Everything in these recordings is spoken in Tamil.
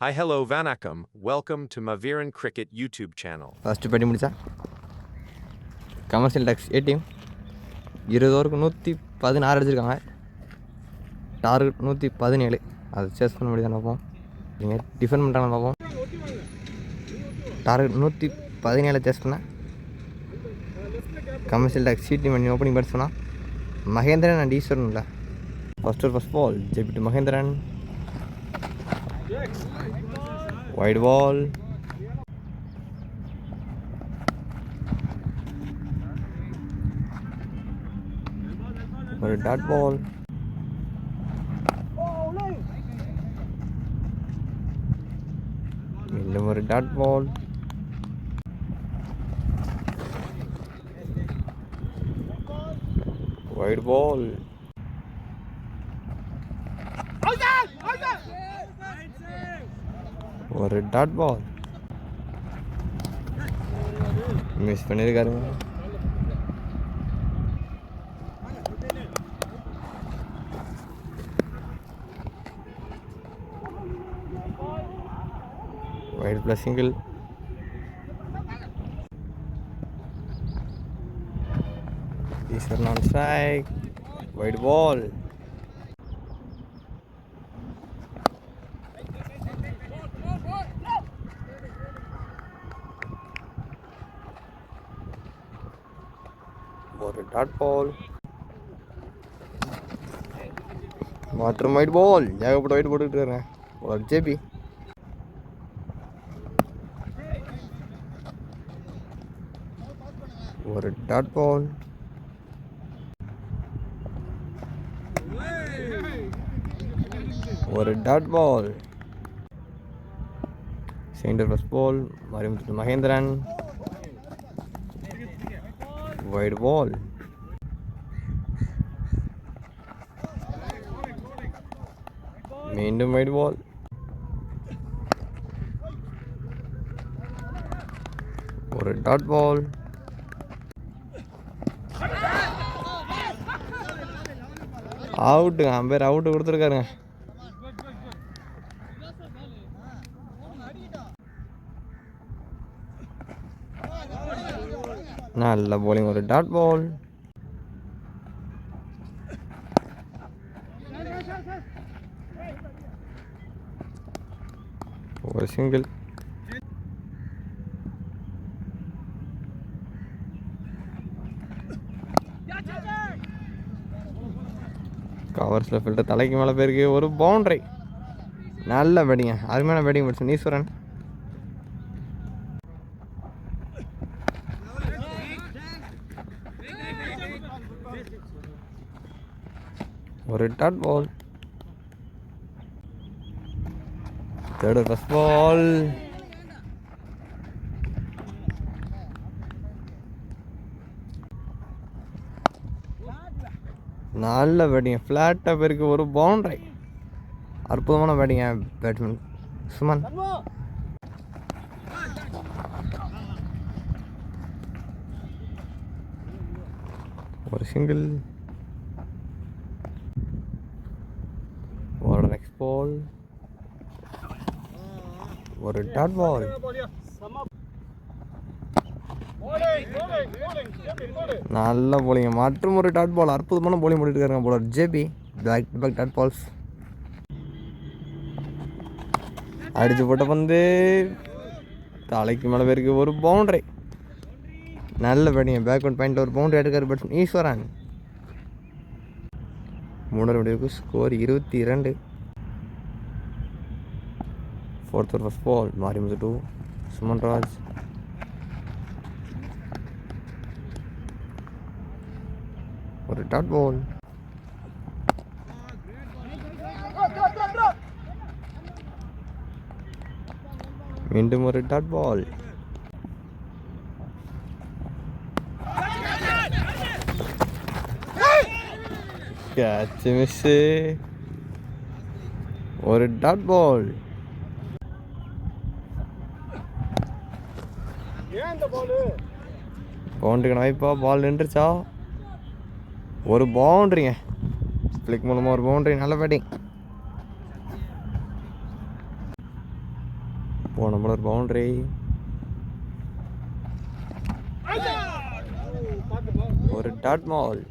Hi, hello, Vanakkam. Welcome to Maviran Cricket YouTube channel. First படி முடிச்சா கமர்ஷியல் டேக்ஸ் ஏடிஎம் 20 ஓவருக்கு 116 அடிச்சிருக்காங்க. டார்கெட் 117. அதை சேஸ் பண்ண முடியாது பார்ப்போம். நீங்கள் டிஃபெண்ட் பண்ணுறாங்க பார்ப்போம். டார்கெட் 117 சேஸ் பண்ணேன். கமர்ஷியல் டேக்ஸ் ஏடிஎம் பண்ணி ஓப்பனிங் பேட்ஸ் பண்ணால் மகேந்திரன் அண்ட் ஈஸ்வரன் இல்லை. ஃபர்ஸ்ட் பால் ஜெபிட்டு Mahendran. Wide ball. For a dot ball. For a dot ball. Wide ball. ஒரு டாட் பால் மிஸ் பண்ணியிருக்காருங்க. Wide plus single. Eswaran on strike. Wide ball. ஒரு டாட் பால். மற்றும் ஒயிட் பால். ஏகப்பட்ட ஒயிட் போட்டுக்கிட்டு இருக்கேன். ஒரு ஜேபி. ஒரு டாட் பால். ஒரு dot ball. Centre first ball. மறுபடியும் மகேந்திரன். Wide ball. மீண்டும் wide ball. ஒரு டாட் பால். அவுட்டுங்க. அம்பேர் அவுட்டு கொடுத்துருக்காருங்க. நல்ல போலிங். ஒரு டாட் பால். ஒரு சிங்கிள். கவர்ஸில் ஃபில்டர் தலைக்கு மேலே போயிருக்கு. ஒரு பவுண்டரி. நல்ல பேட்டிங்க. அருமையான பேட்டிங் படிச்சு ஈஸ்வரன். ஒரு dot ball. Third first ball. நல்ல பேட்டிங்க. ஃப்ளாட்டாக போயிருக்கு. ஒரு பவுண்டரி. அற்புதமான பேட்டிங்க பேட்ஸ்மேன் சுமன். ஒரு சிங்கிள். ஒரு நெக்ஸ்ட் பால். ஒரு டாட் பால். நல்ல போலிங்க. மற்றும் ஒரு டாட் பால். அற்புதமான போலிங் போட்டுட்டு இருக்காங்க bowler JP. Back dot balls. அடிச்சு போட்ட பந்து தலைக்கு மேலே பேருக்கு. ஒரு பவுண்டரி. நல்ல பேட்டிங்க. பேக்வர்ட் பாயிண்ட்ல ஒரு பவுண்டரி எடுக்காரு பேட்ஸ்மேன் ஈஸ்வரன். மூணாவது முடிவுக்கு score 22. Fourth first ball. Marimuthu to. Suman Raj. ஒரு டாட் பால். மீண்டும் ஒரு டாட் பால். Catch miss. ஒரு டாட் பால். பவுண்டரிக்கான வாய்ப்பா? பால் நின்றுச்சா? ஒரு பவுண்டரிங்க. ஃப்ளிக் மூலமாக ஒரு பவுண்டரி. நல்ல பேட்டிங். நம்மள ஒரு பவுண்டரி. ஒரு டாட் பால்.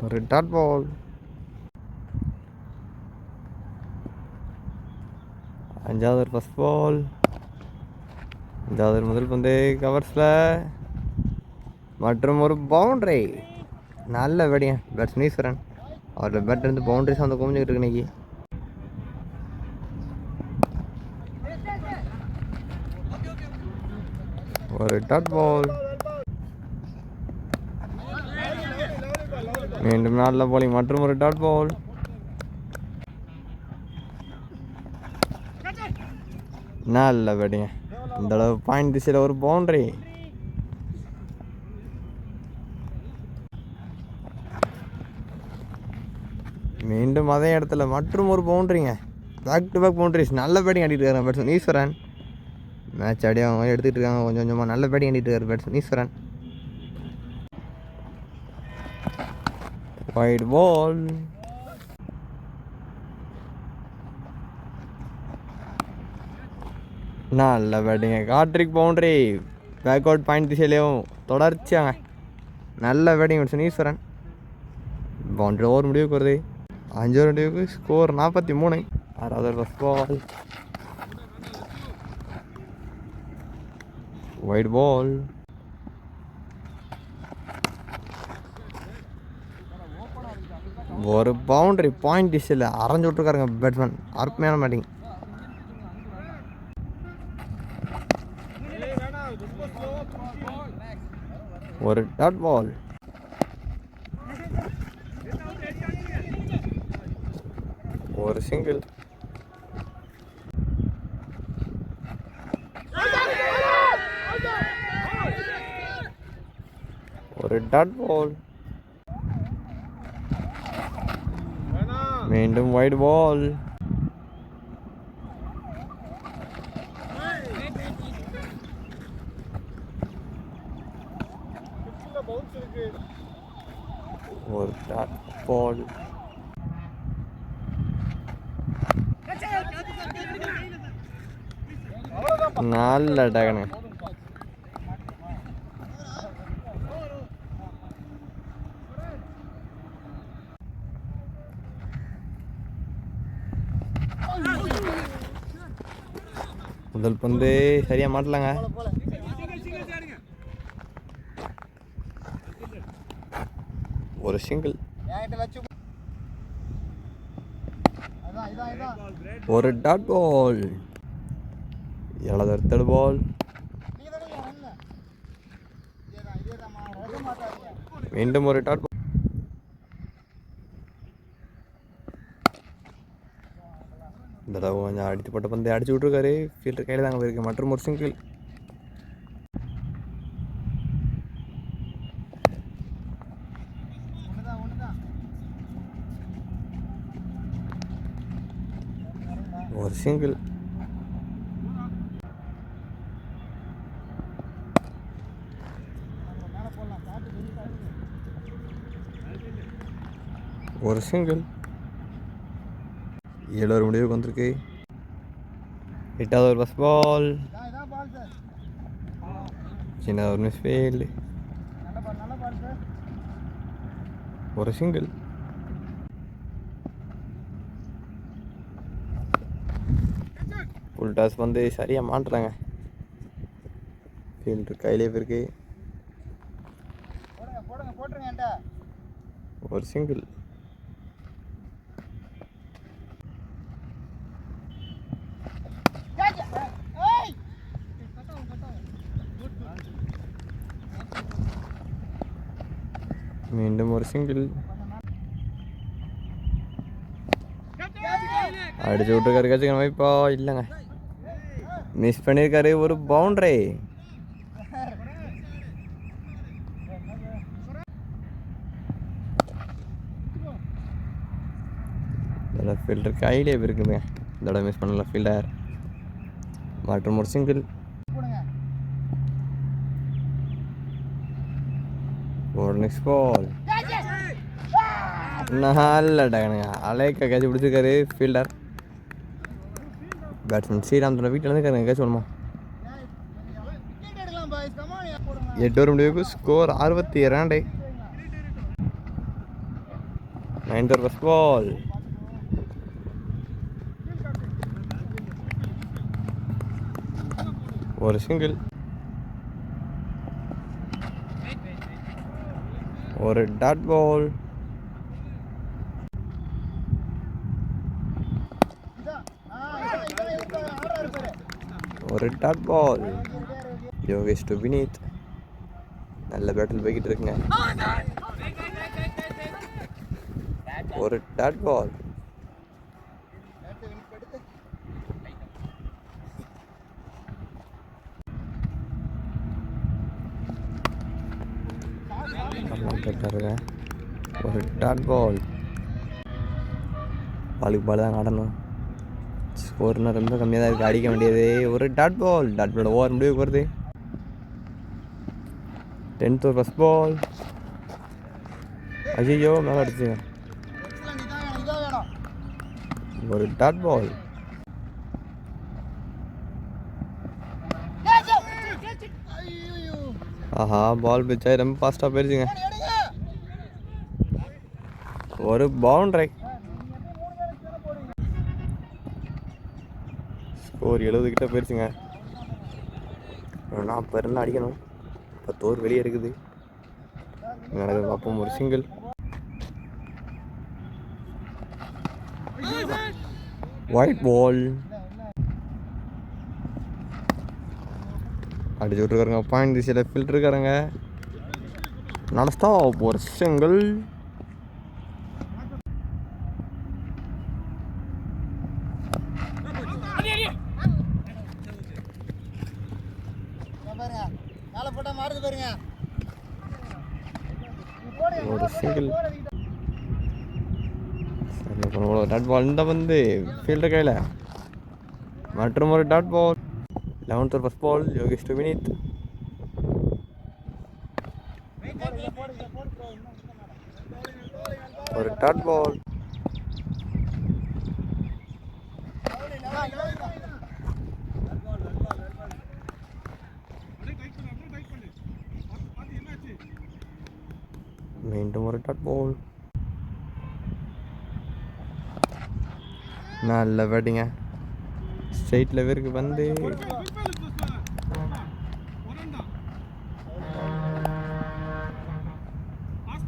ஒரு டாட் பால். அஞ்சாவது ஒரு ஃபஸ்ட் பால். அஞ்சாவது முதல் பந்து கவர்ஸில் மற்றும் ஒரு பவுண்டரி. நல்ல வெடியா பேட்ஸ்மேன் ஈஸ்வரன். அவரோட பேட் இருந்து பவுண்டரிஸ் வந்து குமிஞ்சிக்கிட்டு இருக்கு இன்னைக்கு. ஒரு டாட் பால். மீண்டும் நல்ல பாலிங் மற்றும் ஒரு டாட் பால். நல்ல பேட்டிங்க. இந்த அளவு பாயிண்ட் திசையில் ஒரு பவுண்டரி. மீண்டும் அதே இடத்துல மற்றும் ஒரு பவுண்டரிங்க. Back to back boundaries. நல்ல பேட்டிங் ஆடிட்டு இருக்காங்க பேட்ஸ்மேன் ஈஸ்வரன். மேட்ச் ஆடி அவங்க எடுத்துகிட்டு இருக்காங்க கொஞ்சம் கொஞ்சமாக. நல்ல பேட்டிங் ஆடிட்டு இருக்காரு பேட்ஸ்மேன் ஈஸ்வரன். Wide ball. நல்ல பேட்டிங்க. Hattrick boundary. Backward point திசையிலையும் தொடர்ச்சியாங்க. நல்ல batting batsman Eswaran. Boundary over முடிவுக்கு வருது. 5 முடிவுக்கு ஸ்கோர் 43. ஆறாவது ஃபஸ்ட் பால். White ball. ஒரு பவுண்டரி பாயிண்ட் டிஷ்ஷில் அரைஞ்சு விட்ருக்காருங்க பேட்ஸ்மேன். அருமையான பேட்டிங். ஒரு டாட் பால். ஒரு சிங்கிள். ஒரு டாட் பால். மீண்டும் வைட் பால். ஒரு டாட் பால். நல்ல டகனு. முதல் பந்து சரியாக மாட்டலாங்க. ஒரு சிங்கிள். ஒரு டாட் பால். 7வது தேர்ட் பால். மீண்டும் ஒரு டாட் பால். இந்த தடவை கொஞ்சம் அடித்து போட்ட பந்து அடிச்சு விட்ருக்காரு. ஃபீல்டர் கையில் தாங்க போயிருக்கு. மற்றும் ஒரு சிங்கிள். ஒரு சிங்கிள். ஒரு சிங்கிள். 7 முடிவுக்கு வந்திருக்கு. 8வது ஃபஸ்ட் பால். சின்ன ஒரு மிஸ் ஃபீல்டு. ஒரு சிங்கிள். ஃபுல் டாஸ் வந்து சரியாக மாட்டுறாங்க. ஃபீல்டர் கையிலே போயிருக்கு. ஒரு சிங்கிள். மீண்டும் ஒரு சிங்கிள். அடிச்சு விட்டுருக்காரு. கட்சிக்கணும் வைப்பா. இல்லைங்க, மிஸ் பண்ணியிருக்காரு. ஒரு பவுண்டரி. ஃபீல்டர் கையிலே இருக்குங்க. இதோட மிஸ் பண்ணல ஃபீல்டர். மற்றும் ஒரு சிங்கிள். ஒரு நெக்ஸ்ட் பால். நல்ல டகனுங்க அலைக்க கேட்ச் பிடிச்சிருக்காரு ஃபீல்டர். பேட்ஸ்மேன் ஸ்ரீராம் தன்னோட வீட்டில் இருந்துக்காருங்க கேட்ச் வேணுமா. 8 ஓவர் முடிவுக்கு score 62. 9th over first ball. ஒரு சிங்கிள், ஒரு டாட் பால், ஒரு dot ball. Yogesh to Vineeth. நல்ல பேட்டில் போய்கிட்டு இருக்குங்க. ஒரு டாட் பால். ஒரு டாட் பால். பாலுக்கு பால் தான் ஆடணும். ஸ்கோர்னா ரொம்ப கம்மியாக தான் இருக்குது, அடிக்க வேண்டியது. ஒரு dot ball. Dot ball over முடிவுக்கு வருது. 10th over first ball. ஐயோ மேலே அடிச்சுங்க. ஒரு டாட் பால். ஆஹா பால் பிச்சா ரொம்ப ஃபாஸ்ட்டாக போயிடுச்சுங்க. ஒரு பவுண்டரி. ஸ்கோர் 70 கிட்ட போயிடுச்சுங்க. 40 ரன் அடிக்கணும். 10 ஓவர் வெளியே இருக்குது. நடக்குது பார்ப்போம். ஒரு சிங்கிள், ஒயிட் பால். அடிச்சு விட்ருக்காருங்க. பாயிண்ட் திசையில் ஃபில்டர் இருக்காருங்க. நடஸ்தா ஒரு சிங்கிள். ஒரு சிங்கிள். Dot ball. இந்த வந்து ஃபீல்டர் கையில் மற்றும் ஒரு dot ball. 11th over first ball. Yogesh to Vineeth. ஒரு டாட் பால். மீண்டும் ஒரு டாட் பால். நல்ல பேட்டிங்க. ஸ்ட்ரெயிட் லெவருக்கு வந்து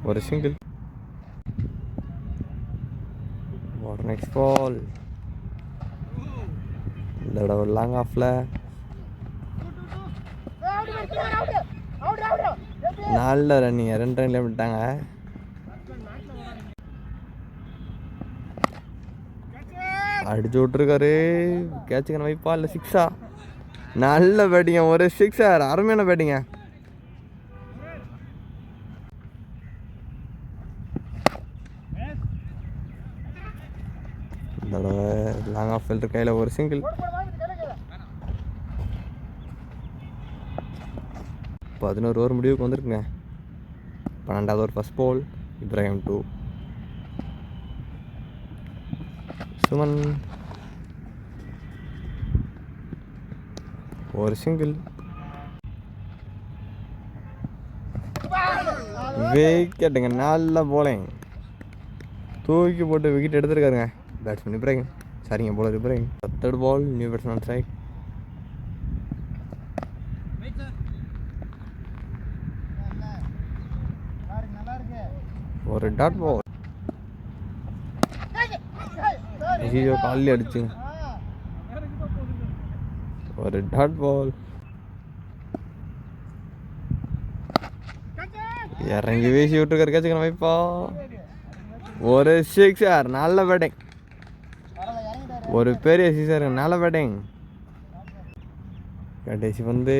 ஒரு சிங்கிள். ஒரு நெக்ஸ்ட் பால். இதோட ஒரு லாங் ஆஃப்ல நல்ல ரன்னிங்க. 2 ரன்ல விட்டாங்க. அடிச்சு விட்ருக்காரு. கேட்சுக்கான வைப்பா இல்லை சிக்ஸா? நல்ல பேட்டிங்க. ஒரு சிக்ஸர். அருமையான பேட்டிங்க. லாங் ஆஃப் ஃபில்டர் கையில் ஒரு சிங்கிள். 11 ஓவர் முடிவுக்கு வந்துருக்குங்க. 12வது over first ball. Ibrahim to Suman. ஒரு சிங்கிள். விக்கெட்டுங்க. நல்ல போலிங். தூக்கி போட்டு விக்கெட் எடுத்துருக்காருங்க பேட்ஸ்மேன் இப்ராஹிம். சரிங்க bowler Ibrahim. 10th ball. New batsman strike. ஒரு டாட் பால். ஐயோ காலில் அடிச்சுங்க. ஒரு டாட் பால். இறங்கி வீசி விட்டுருக்காரு. கேட்சுக்கணும் வைப்பா. ஒரு சிக்ஸர். நல்ல பேட்டிங். ஒரு பெரிய சிக்ஸர். நல்ல பேட்டிங். கடைசி வந்து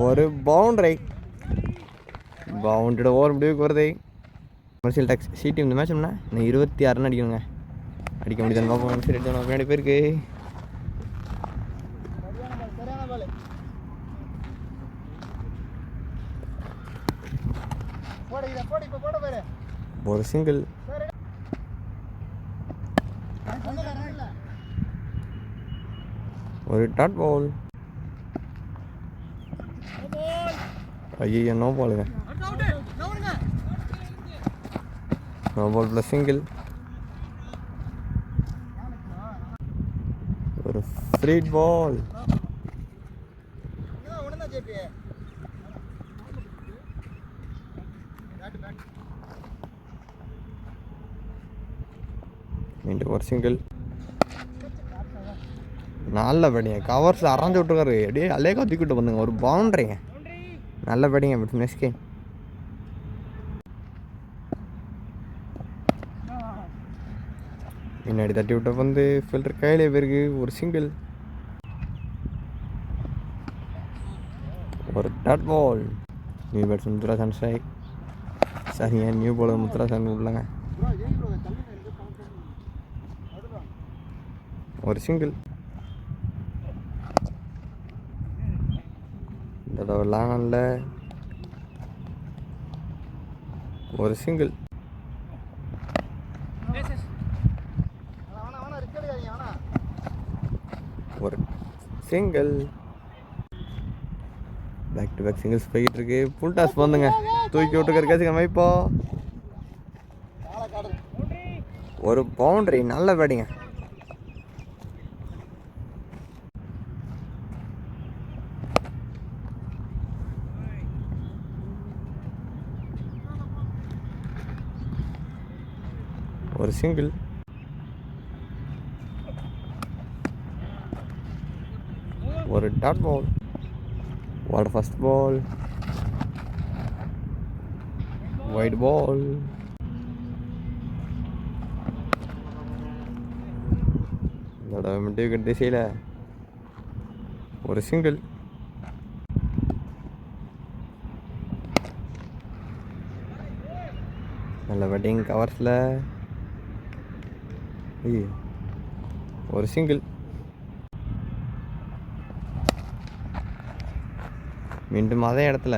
ஒரு பவுண்டரி. பவுண்டரி ஓவர் முடிவுக்கு வருது. கமர்ஷியல் டாக்ஸ் சி டீம் இந்த மேட்ச் இன்னும் 26 ரன் அடிக்கணுங்க. அடிக்க முடியுதுன்னு பார்ப்போம். சரி எடுத்து பின்னாடி போயிருக்கு. ஒரு சிங்கிள். ஒரு டாட் பால். ஐயோ நோ பாலுங்க. No ball plus single. ஒரு ஃப்ரீ பால். மீண்டும் ஒரு சிங்கிள். நல்ல பேடிங்க. கவர்ஸ் அரைஞ்சு விட்டுருக்காரு. அப்படியே அலேக்கா தூக்கிட்டு வந்துங்க. ஒரு பவுண்டரிங்க. நல்ல பேடிங்க. Next game. முன்னாடி தட்டி விட்ட வந்து ஃபில்டர் கையிலே போயிருக்கு. ஒரு சிங்கிள். ஒரு dot ball. New batsman Muthurasan strike. சரிங்க, நியூ பாலர் முத்துராசன் உள்ளங்க. ஒரு சிங்கிள். இந்த தடவை லாங்கல்ல. ஒரு சிங்கிள். ஒரு single. Back to back singles போய்கிட்டு இருக்கு. ஃபுல் டாஸ் வந்துங்க. தூக்கி விட்டுருக்காரு கேசுங்க மைப்போ. ஒரு பவுண்டரி. நல்ல பேட்டிங்க. ஒரு சிங்கிள். ஒரு டாட் பால். ஒரு ஃபர்ஸ்ட் பால். வைட் பால். இதோட மிட்டு திசையில் ஒரு சிங்கிள். நல்ல பேட்டிங் கவர்ஸில். ஒரு சிங்கிள். மீண்டும் அதே இடத்துல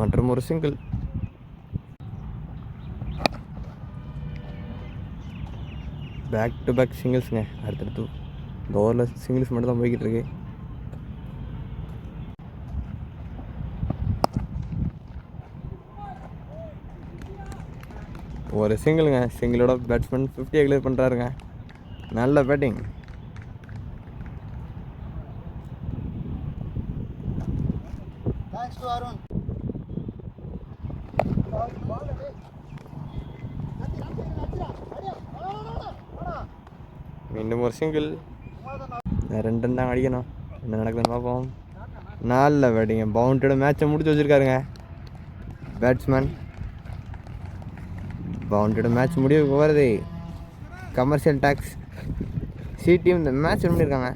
மற்றும் ஒரு சிங்கிள். பேக் டு பேக் சிங்கிள்ஸுங்க. அடுத்தடுத்து இந்த ஓவரில் சிங்கிள்ஸ் மட்டும் தான் போய்கிட்டு இருக்கு. ஒரு சிங்கிளுங்க. சிங்கிளோட பேட்ஸ்மேன் 50 கிளியர் பண்ணுறாருங்க. நல்ல பேட்டிங். மீண்டும் ஒரு சிங்கிள். ரெண்டு ரன் தான் அடிக்கணும். என்ன நடக்குதுன்னு பார்ப்போம். நல்ல பேட்டிங்க. பவுண்டரியோட மேட்சை முடிச்சு வச்சுருக்காருங்க பேட்ஸ்மேன். பவுண்டரியோட மேட்ச் முடிவுக்கு வருது. கமர்ஷியல் டாக்ஸ் சி டீம் இந்த மேட்ச் பண்ணியிருக்காங்க.